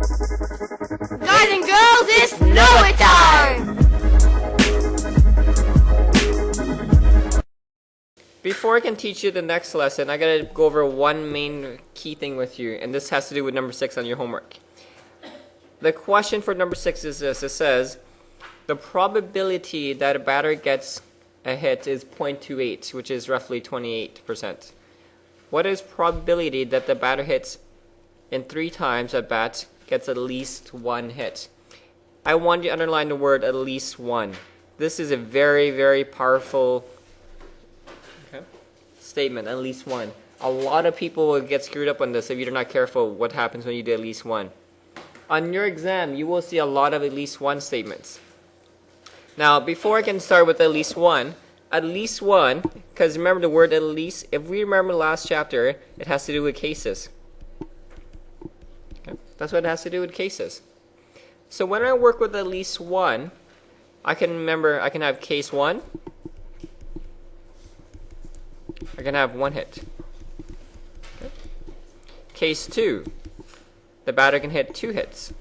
Guys and girls, it's Know It Time! Before I can teach you the next lesson, I gotta go over one main key thing with you, and this has to do with number 6 on your homework. The question for number 6 is this. It says, the probability that a batter gets a hit is 0.28, which is roughly 28%. What is probability that the batter hits in 3 times at bat gets at least 1 hit? I want you to underline the word at least 1. This is a very, very powerful statement, at least 1. A lot of people will get screwed up on this if you're not careful what happens when you do at least 1. On your exam, you will see a lot of at least 1 statements. Now, before I can start with at least 1, because remember the word at least, if we remember last chapter, it has to do with cases. Okay? That's what it has to do with cases. So when I work with at least 1, I can remember I can have case 1, I can have 1 hit. Okay. Case 2, the batter can hit 2 hits.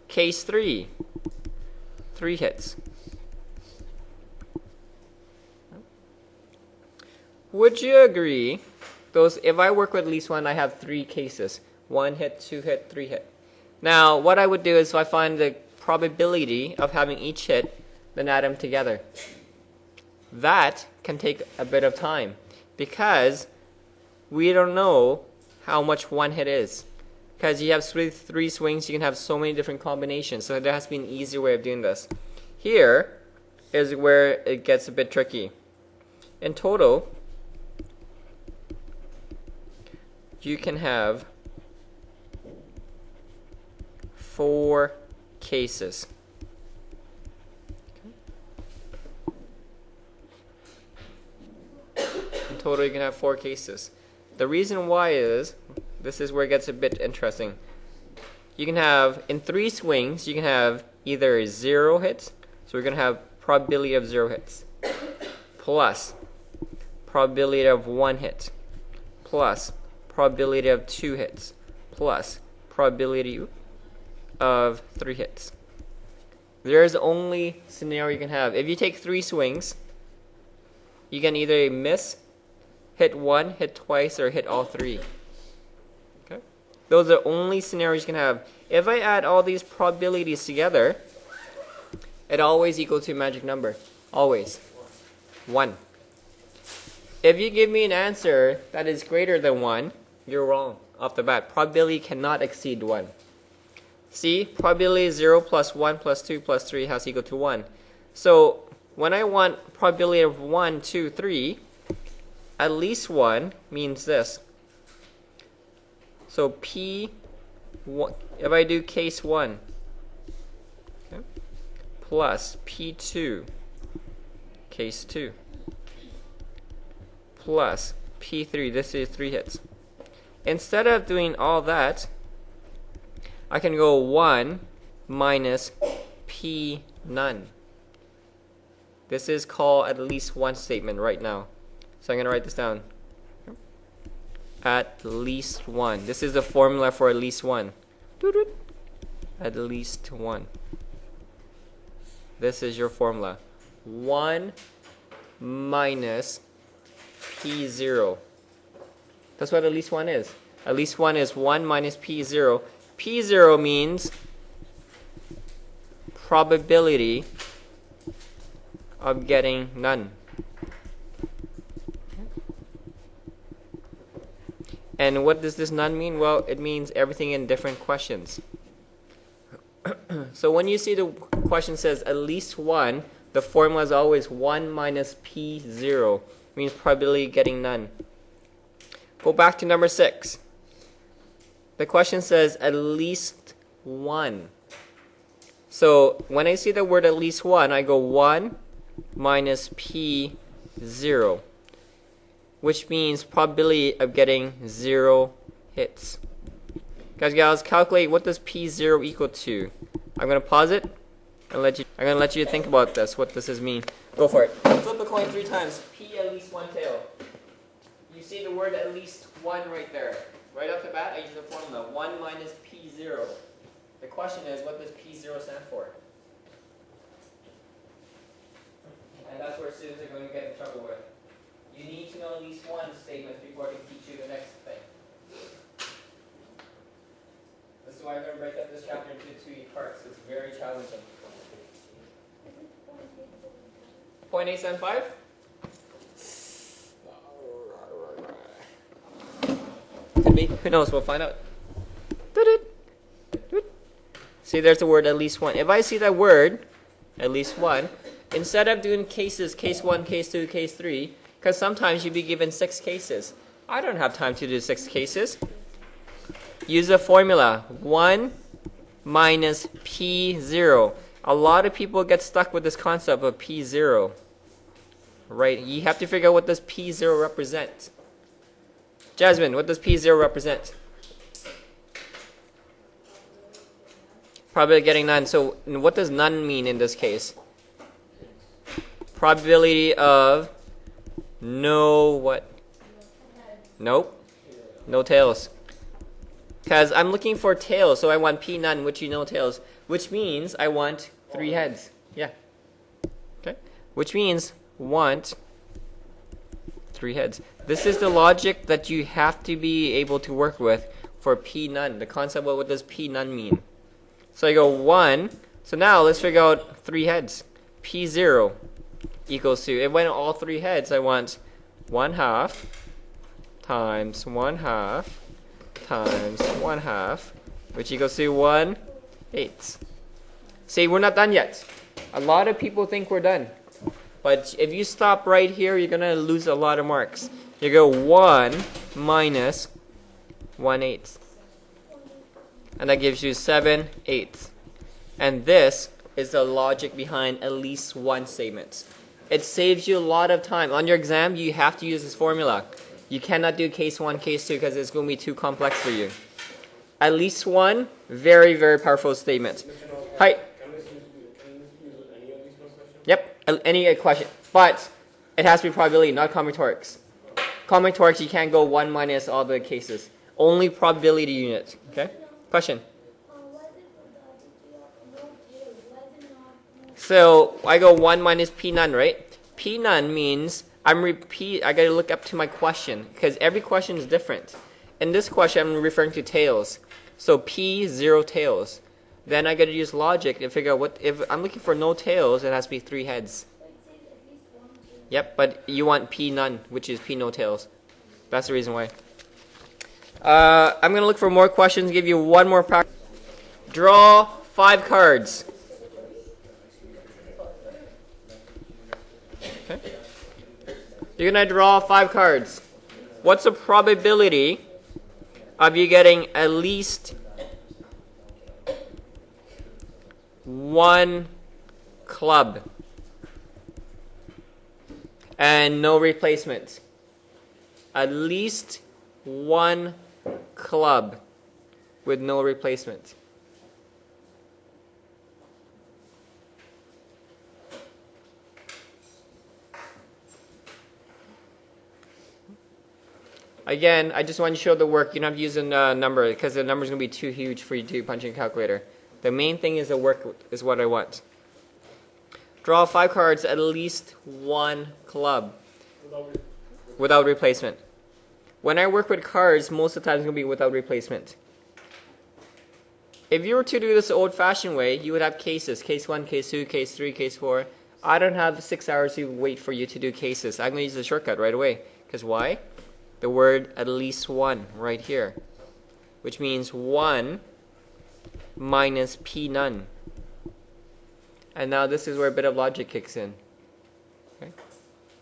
Case 3, 3 hits. Would you agree, if I work with at least 1, I have 3 cases. 1 hit, 2 hit, 3 hit. Now, what I would do is if I find the probability of having each hit, then add them together. That can take a bit of time because we don't know how much 1 hit is. Because you have 3 swings, you can have so many different combinations. So there has to be an easier way of doing this. Here is where it gets a bit tricky. In total, you can have 4 cases. In total, you can have 4 cases. The reason why is, this is where it gets a bit interesting. You can have, in 3 swings, you can have either 0 hits, so we're going to have probability of 0 hits, plus probability of 1 hit, plus probability of 2 hits, plus probability of 3 hits. There's only scenario you can have. If you take 3 swings, you can either miss, hit 1, hit twice, or hit all 3. Okay? Those are only scenarios you can have. If I add all these probabilities together, it always equals to a magic number. Always. 1. If you give me an answer that is greater than 1, you're wrong off the bat. Probability cannot exceed 1. See, probability is 0 plus 1 plus 2 plus 3 has to equal to 1. So when I want probability of 1, 2, 3, at least 1 means this. So P1, if I do case 1, okay, plus P2, case 2, plus P3, this is 3 hits. Instead of doing all that, I can go 1 minus P none. This is called at least 1 statement right now. So I'm going to write this down. At least 1. This is the formula for at least 1. At least 1. This is your formula. 1 minus P0. That's what at least 1 is. At least 1 is 1 minus P0. P0 means probability of getting none. And what does this none mean? Well, it means everything in different questions. So when you see the question says at least 1, the formula is always 1 minus P0. Means probability of getting none. Go back to number 6. The question says at least 1. So when I see the word at least 1, I go 1 minus P0, which means probability of getting 0 hits. Guys, gals, calculate what does P0 equal to. I'm going to pause it and I'm going to let you think about this, what does this mean. Go for it. Flip the coin 3 times. P at least 1 tail. You see the word at least 1 right there. Right off the bat, I use the formula 1 minus P0. The question is, what does P0 stand for? And that's where students are going to get in trouble with. You need to know at least one statement before I can teach you the next thing. This is why I'm going to break up this chapter into 2 parts. It's very challenging. 0.875? Could be. Who knows? We'll find out. See, there's the word at least one. If I see that word, at least one, instead of doing cases, case 1, case 2, case 3, because sometimes you'd be given 6 cases. I don't have time to do 6 cases. Use the formula 1 minus P0. A lot of people get stuck with this concept of P0. Right? You have to figure out what does P0 represent. Jasmine, what does P0 represent? Probability of getting none. So what does none mean in this case? Probability of no what? Nope. No tails. Because I'm looking for tails, so I want P none, which you know tails. Which means I want 3 heads. Yeah. Okay. Which means want 3 heads. This is the logic that you have to be able to work with for P none. The concept of what does P none mean. So I go 1. So now let's figure out 3 heads. P0 equals to, if I want all 3 heads, I want 1/2 times 1/2 times 1/2, which equals to 1/8. See, we're not done yet. A lot of people think we're done. But if you stop right here, you're going to lose a lot of marks. You go 1 minus 1/8. And that gives you 7/8. And this is the logic behind at least one statement. It saves you a lot of time. On your exam, you have to use this formula. You cannot do case 1, case 2 because it's going to be too complex for you. At least one, very, very powerful statement. Hi. Yep, any question. But it has to be probability, not combinatorics. Combinatorics, you can't go 1 minus all the cases. Only probability unit. Okay? Question? So I go 1 minus P none, right? P none means I got to look up to my question because every question is different. In this question, I'm referring to tails. So P 0 tails. Then I got to use logic to figure out what if I'm looking for no tails. It has to be 3 heads. Yep, but you want P none, which is P no tails. That's the reason why. I'm gonna look for more questions. Give you one more practice. Draw 5 cards. Okay. You're gonna draw 5 cards. What's the probability of you getting at least 1 club and no replacement? At least 1 club with no replacement. Again, I just want to show the work. You don't have to use a number because the number is going to be too huge for you to punch in a calculator. The main thing is the work is what I want. Draw 5 cards, at least 1 club without replacement. When I work with cards, most of the time it's going to be without replacement. If you were to do this the old-fashioned way, you would have cases. Case 1, case 2, case 3, case 4. I don't have 6 hours to wait for you to do cases. I'm going to use the shortcut right away. Because why? The word at least 1 right here. Which means 1 minus P none. And now this is where a bit of logic kicks in. Okay?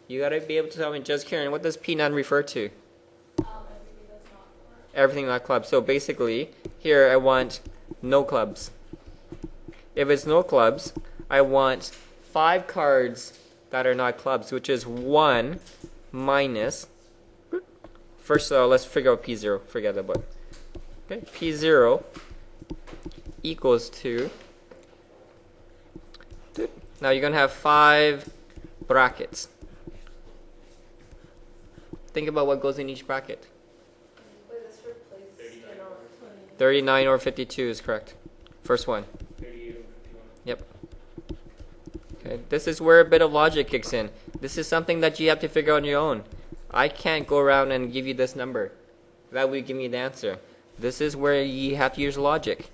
You got to be able to tell me, Just Karen, what does P none refer to? Everything not clubs. So basically, here I want no clubs. If it's no clubs, I want 5 cards that are not clubs, which is 1 minus. First of all, let's figure out P0. Forget that one. Okay, P0 equals to. Now you're going to have 5 brackets. Think about what goes in each bracket. Wait, this replaces 39 or 52 is correct. First one. 38 or 51. Yep. Okay. This is where a bit of logic kicks in. This is something that you have to figure out on your own. I can't go around and give you this number. That would give me the answer. This is where you have to use logic.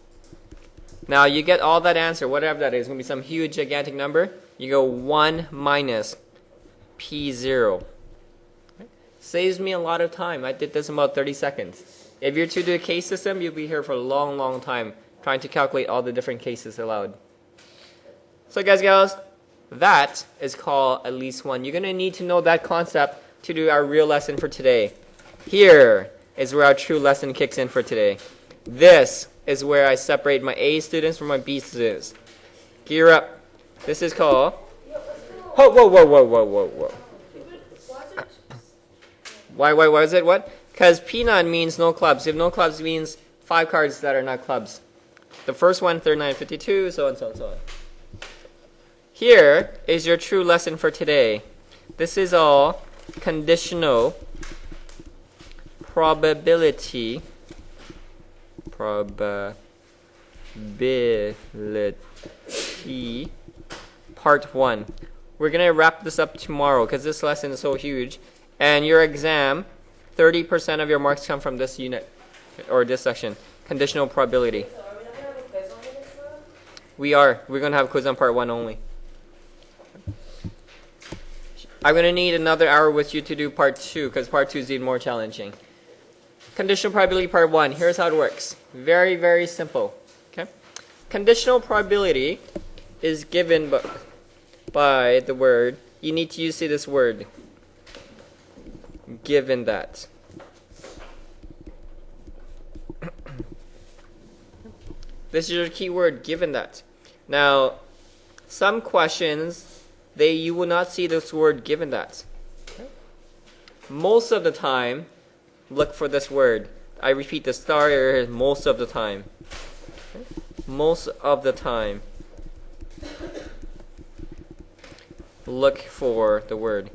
Now you get all that answer, whatever that is. It's going to be some huge gigantic number. You go 1 minus P0. Okay. Saves me a lot of time. I did this in about 30 seconds. If you're to do a case system, you'll be here for a long, long time trying to calculate all the different cases allowed. So guys, gals, that is called at least one. You're going to need to know that concept to do our real lesson for today. Here is where our true lesson kicks in for today. This is where I separate my A students from my B students. Gear up. This is called... Oh, whoa, whoa, whoa, whoa, whoa, whoa. Why is it what? Because P9 means no clubs. If no clubs means 5 cards that are not clubs. The first one, 39, 52, so on, so on, so on. Here is your true lesson for today. This is all conditional probability part 1. We're going to wrap this up tomorrow because this lesson is so huge. And your exam, 30% of your marks come from this unit or this section. Conditional probability. So are we not going to have a quiz on it as well? We are. We're going to have a quiz on part 1 only. I'm going to need another hour with you to do part 2 because part 2 is even more challenging. Conditional probability part 1. Here's how it works. Very, very simple. Okay. Conditional probability is given by the word. You need to use this word. Given that. This is your key word, given that. Now, some questions, you will not see this word given that. Okay. Most of the time, look for this word. I repeat the star here, most of the time. Okay. Most of the time. Look for the word.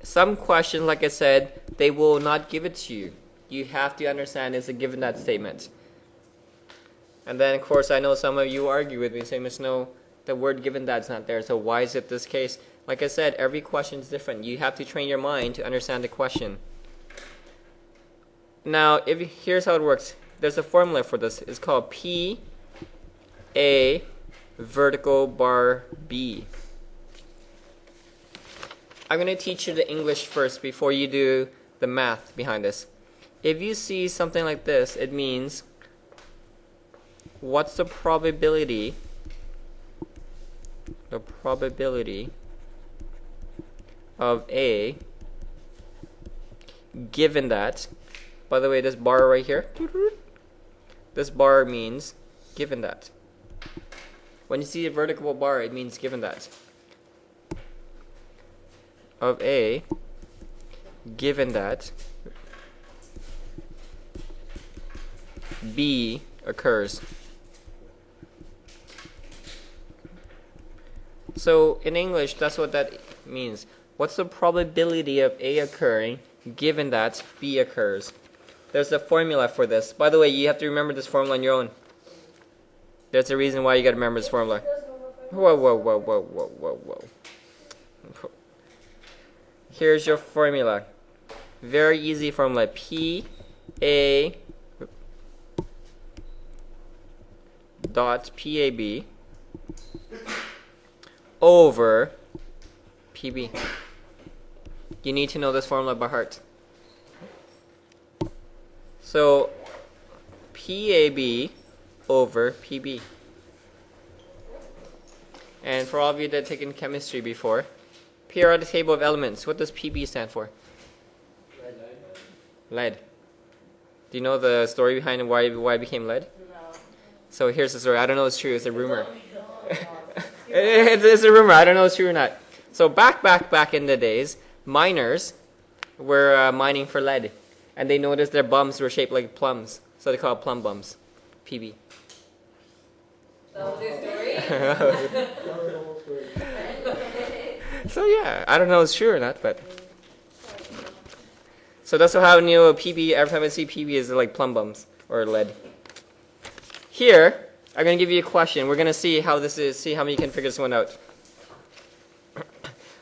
Some questions, like I said, they will not give it to you. You have to understand it's a given that statement. And then, of course, I know some of you argue with me, saying, Miss No, the word given that's not there, so why is it this case? Like I said, every question is different. You have to train your mind to understand the question. Now, here's how it works. There's a formula for this. It's called P, A, vertical bar B. I'm going to teach you the English first before you do the math behind this. If you see something like this, it means what's the probability of A given that, by the way, this bar right here, this bar means given that. When you see a vertical bar, it means given that. Of A given that B occurs. So in English, that's what that means. What's the probability of A occurring given that B occurs? There's a formula for this. By the way, you have to remember this formula on your own. There's a reason why you got to remember this formula. Whoa, whoa, whoa, whoa, whoa, whoa, whoa. Here's your formula. Very easy formula. P A dot PAB over PB. You need to know this formula by heart. So PAB over PB. And for all of you that have taken chemistry before, periodic table of elements, what does PB stand for? Lead. Do you know the story behind why it became lead? No. So here's the story. I don't know if it's true. It's a rumor. It's a rumor. I don't know if it's true or not. So back in the days, miners were mining for lead, and they noticed their bums were shaped like plums, so they called it plum bums. PB. That was your story? So yeah, I don't know if it's true or not, but So that's how you know PB, every time I see PB is like plum bums or lead. Here, I'm going to give you a question. We're going to see how this is, see how many can figure this one out.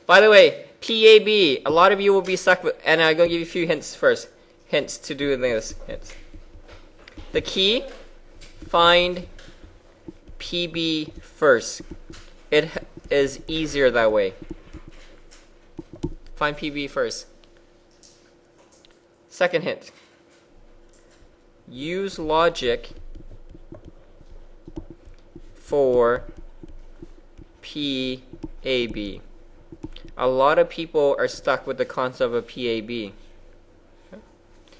By the way, PAB, a lot of you will be stuck with, and I'm going to give you a few hints first. Hints to do this. Hints. The key, find PB first. It is easier that way. Find PB first. Second hint. Use logic for PAB. A lot of people are stuck with the concept of PAB.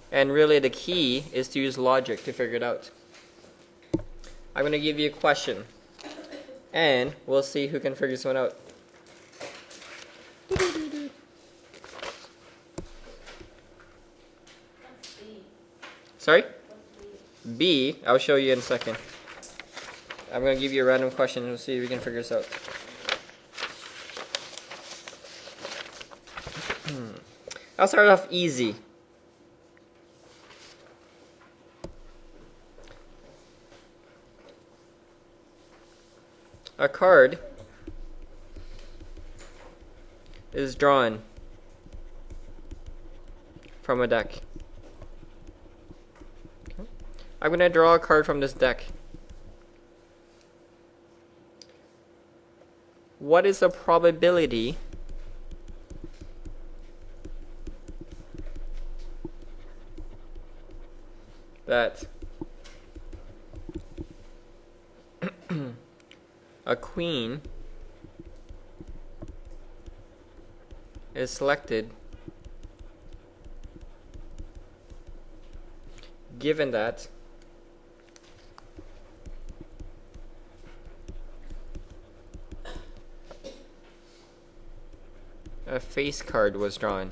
And really the key is to use logic to figure it out. I'm going to give you a question. And we'll see who can figure this one out. Sorry? B, I'll show you in a second. I'm going to give you a random question and we'll see if we can figure this out. I'll start off easy. A card is drawn from a deck. Okay. I'm going to draw a card from this deck. What is the probability that a queen is selected given that a face card was drawn?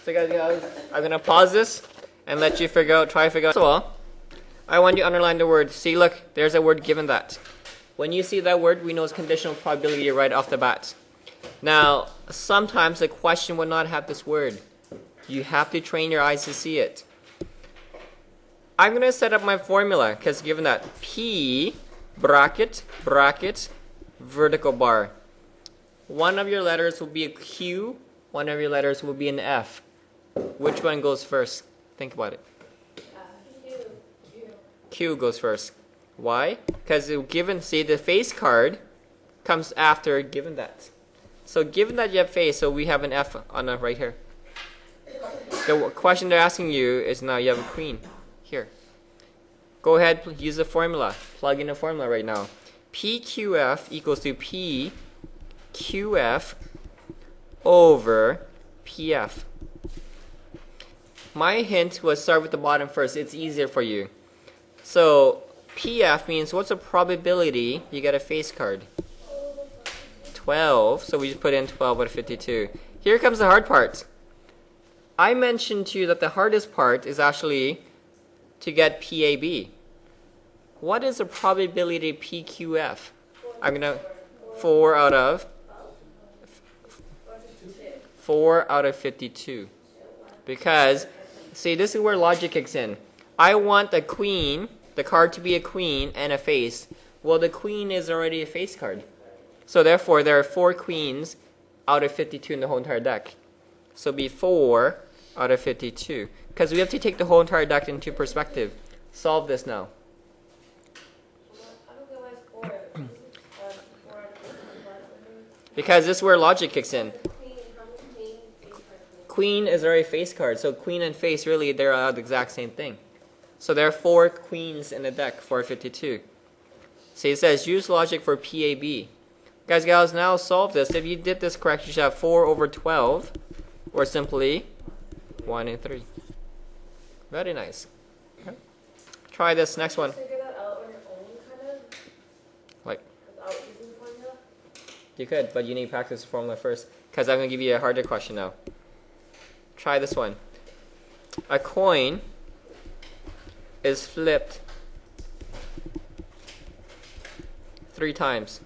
So guys, I'm going to pause this and let you try to figure out. First of all, I want you to underline the word. See, look, there's a word given that. When you see that word, we know it's conditional probability right off the bat. Now, sometimes the question will not have this word. You have to train your eyes to see it. I'm going to set up my formula because given that P bracket, vertical bar. One of your letters will be a Q. One of your letters will be an F. Which one goes first? Think about it. Q goes first. Why? Because given, see, the face card comes after given that. So given that you have face, so we have an F on the right here. The question they're asking you is now you have a queen here. Go ahead, use the formula. Plug in the formula right now. PQF equals to PQF over PF. My hint was start with the bottom first. It's easier for you. So PF means what's the probability you get a face card? 12. So we just put in 12 out of 52. Here comes the hard part. I mentioned to you that the hardest part is actually to get PAB. What is the probability PQF? I'm gonna 4 out of 52. Because, see, this is where logic kicks in. I want the queen, the card to be a queen and a face. Well, the queen is already a face card. So therefore, there are 4 queens out of 52 in the whole entire deck. So it'll be 4 out of 52. Because we have to take the whole entire deck into perspective. Solve this now. Because this is where logic kicks in. Queen is already a face card, so queen and face, really, they're the exact same thing. So there are 4 queens in the deck for 52. See, it says use logic for PAB. Guys, gals, now solve this. If you did this correct, you should have 4 over 12, or simply 1 and 3. Very nice. Okay. Try this next one. Figure that out on your own, kind of? Like, Without using the formula? you could, but you need to practice the formula first, because I'm going to give you a harder question now. Try this one. A coin is flipped 3 times.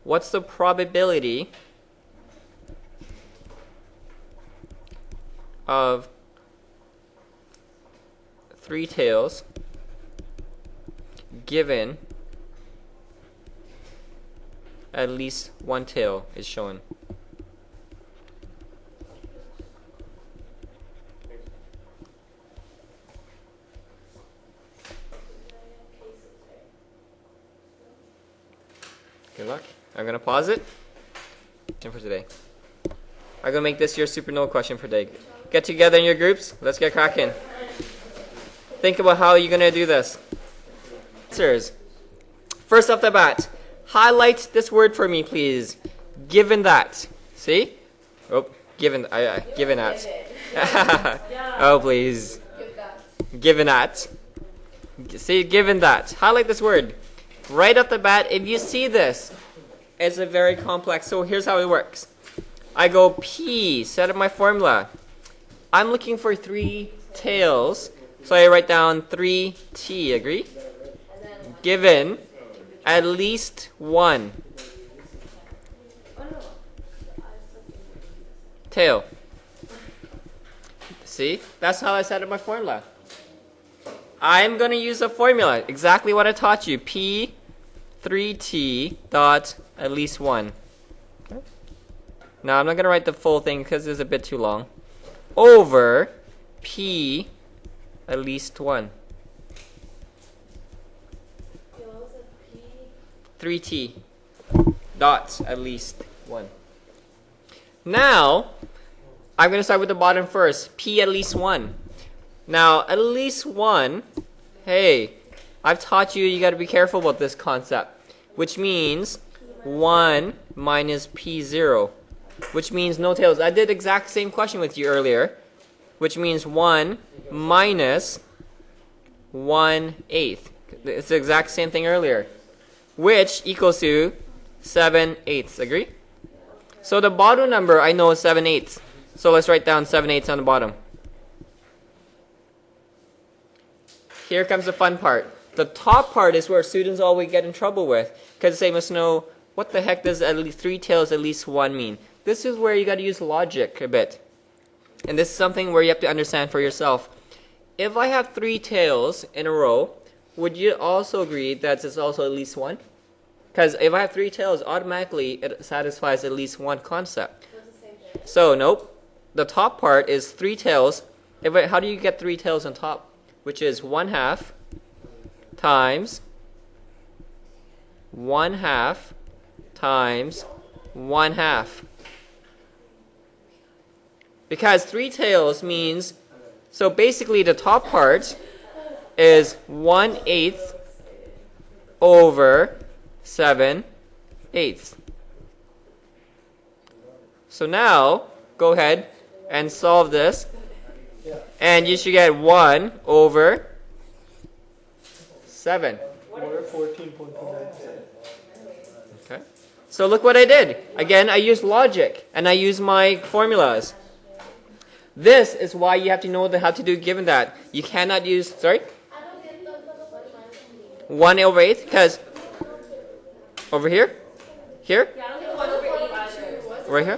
What's the probability of 3 tails given at least 1 tail is shown? Good luck. I'm gonna pause it. And for today, I'm gonna make this your supernova question for today. Get together in your groups. Let's get cracking. Think about how you're gonna do this. Answers. First off the bat, highlight this word for me, please. Given that. See? Oh, given. Given that. Oh, please. Given that. See, given that. Highlight this word. Right off the bat, if you see this, it's a very complex. So here's how it works. I go P, set up my formula. I'm looking for 3 tails, so I write down 3T, agree? Given at least 1 tail. See, that's how I set up my formula. I'm going to use a formula, exactly what I taught you. P 3T dot at least 1. Okay. Now I'm not going to write the full thing because it's a bit too long. Over P at least 1. 3T dot at least 1. Now, I'm going to start with the bottom first. P at least 1. Now, at least 1, hey, I've taught you got to be careful about this concept, which means 1 minus P0, which means no tails. I did the exact same question with you earlier, which means 1 minus 1/8. It's the exact same thing earlier, which equals to 7/8. Agree? So the bottom number I know is 7/8. So let's write down 7/8 on the bottom. Here comes the fun part. The top part is where students always get in trouble with, because they must know what the heck does at least 3 tails at least 1 mean. This is where you got to use logic a bit, and this is something where you have to understand for yourself. If I have 3 tails in a row, would you also agree that it's also at least 1? Because if I have 3 tails, automatically it satisfies at least 1 concept. So nope. The top part is 3 tails. How do you get 3 tails on top? Which is 1/2 times 1/2 times 1/2. Because 3 tails means, so basically the top part is 1/8 over 7/8. So now, go ahead and solve this. And you should get 1 over 7. 14.29. Okay. So look what I did. Again, I used logic and I used my formulas. This is why you have to know how to do given that. You cannot use, 1 over 8, because over here, right here.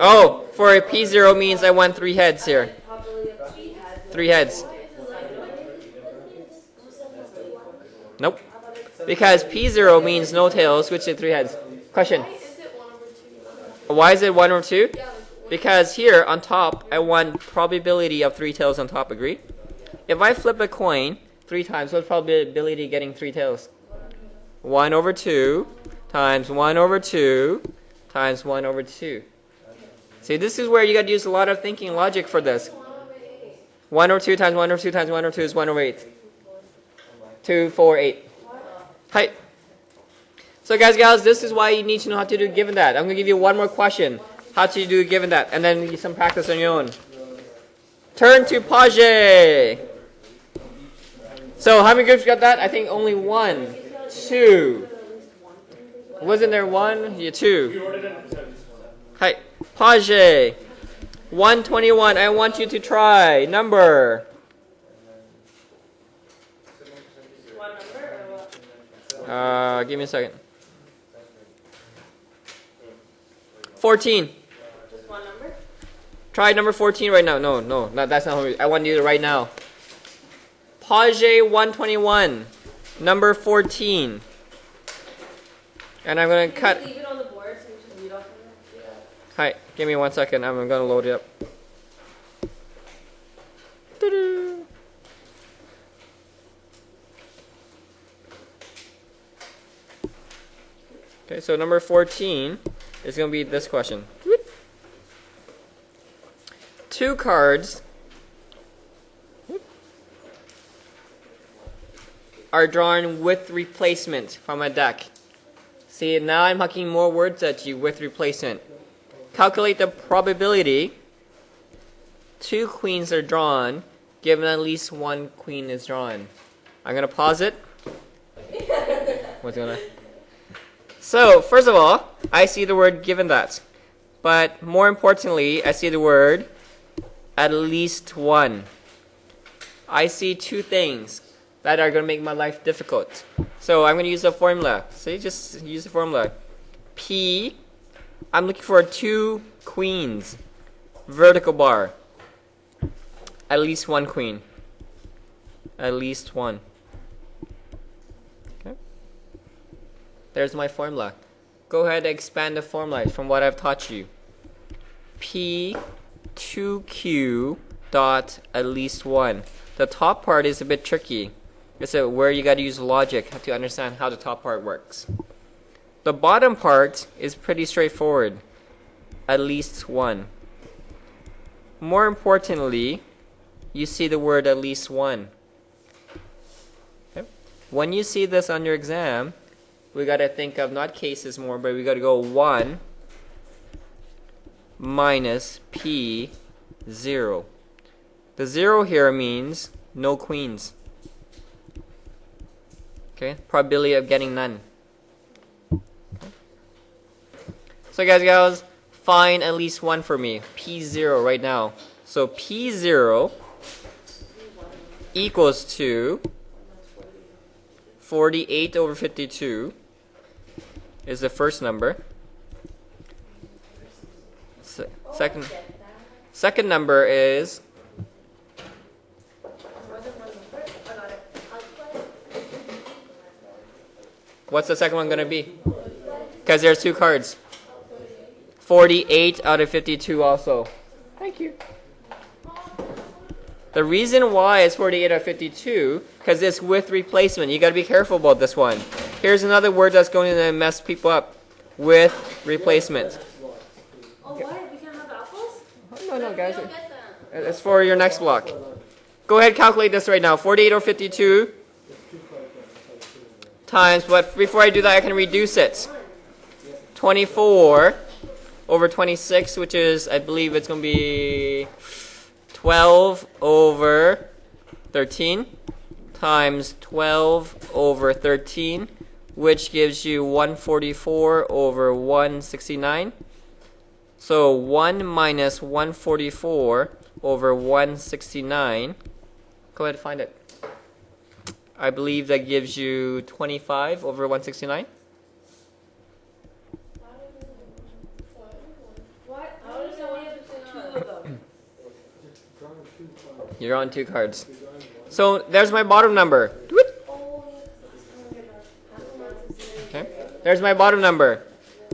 Oh, for a P0 means I want 3 heads here. 3 heads. Nope. Because P0 means no tails, which is 3 heads. Question. Why is it 1 over 2? Because here on top, I want probability of 3 tails on top, agree? If I flip a coin 3 times, what's probability of getting 3 tails? 1 over 2 times 1 over 2 times 1 over 2. See, this is where you got to use a lot of thinking logic for this. 1 over 2 times 1 over 2 times 1 over 2 is 1 over 8. 2, 4, 8. Hi. So guys, gals, this is why you need to know how to do given that. I'm going to give you one more question. How to do given that. And then some practice on your own. Turn to Page. So how many groups got that? I think only 1, 2. Wasn't there 1? Yeah, 2. Hi. Page. 121. I want you to try number Give me a second. 14. Just one number? Try number 14 right now. No, that's not how I want you to right now. Page 121, number 14. And I'm going to cut. Can you leave it on the board so we can read off of it? Yeah. Hi, give me 1 second. I'm going to load it up. Doo-doo. Okay, so number 14 is going to be this question. Two cards are drawn with replacement from a deck. See, now I'm hucking more words at you with replacement. Calculate the probability two queens are drawn given at least one queen is drawn. I'm going to pause it. What's going on? So, first of all, I see the word given that. But more importantly, I see the word at least one. I see two things that are going to make my life difficult. So I'm going to use a formula. See, just use the formula. P, I'm looking for two queens. Vertical bar. At least one queen. At least one. Okay. There's my formula. Go ahead and expand the formula from what I've taught you. P 2Q dot at least one. The top part is a bit tricky. It's where you got to use logic to understand how the top part works. The bottom part is pretty straightforward. At least one. More importantly, you see the word at least one. Okay. When you see this on your exam, we got to think of not cases more, but we got to go 1 minus P 0. The 0 here means no queens. Okay, probability of getting none. Okay. So guys, gals, find at least one for me. P0 right now. So P0 equals to 48 over 52 is the first number. Second number is what's the second one going to be? Because there's two cards. 48 out of 52 also. Thank you. The reason why it's 48 out of 52 because it's with replacement. You got to be careful about this one. Here's another word that's going to mess people up. With replacement. Oh, what? We can't have apples? No, guys. We don't get them. It's for your next block. Go ahead, calculate this right now. 48 over 52 times, but before I do that, I can reduce it. 24 over 26, which is, I believe it's going to be 12 over 13 times 12 over 13, which gives you 144 over 169. So 1 minus 144 over 169. Go ahead and find it. I believe that gives you 25 over 169. What? How does it only have two of them? You're on two cards. So there's my bottom number. Okay. There's my bottom number.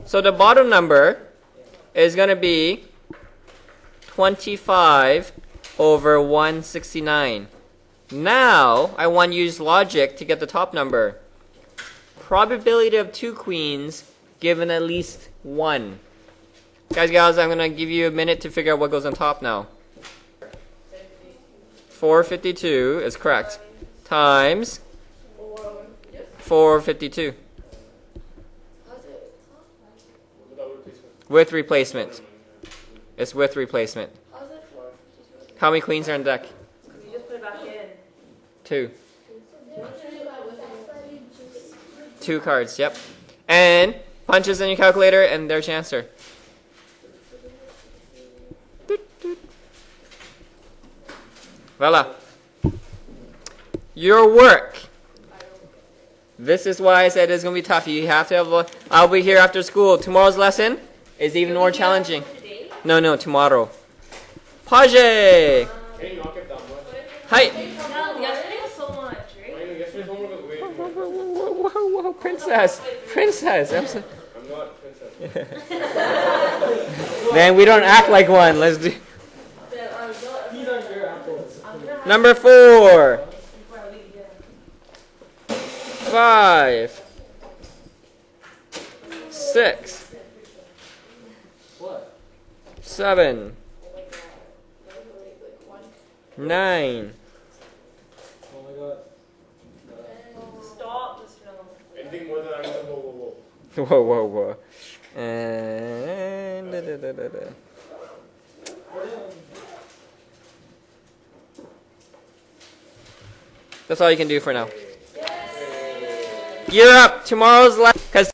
So the bottom number is going to be 25 over 169. Now, I want to use logic to get the top number. Probability of two queens given at least one. Guys, gals, I'm going to give you a minute to figure out what goes on top now. 452 is correct. Times 452. With replacement. It's with replacement. How many queens are in the deck? You just put it back in. 2. 2 cards, yep. And punches in your calculator, and there's your answer. Voila. Your work This is why I said it's gonna be tough. You have to have. I'll be here after school. Tomorrow's lesson is even more challenging. No, tomorrow. Page. Can you knock it that much? Hi. No, yesterday was so much, right? I know yesterday's homework was way too much. Whoa, princess. I'm not a princess. Then we don't act like one. Let's do. These are your apples. Number 4. 5. 6. 7. 9. Oh my god. Stop this film. Anything more than I'm gonna whoa. Whoa. And that's all you can do for now. You're up. Tomorrow's last.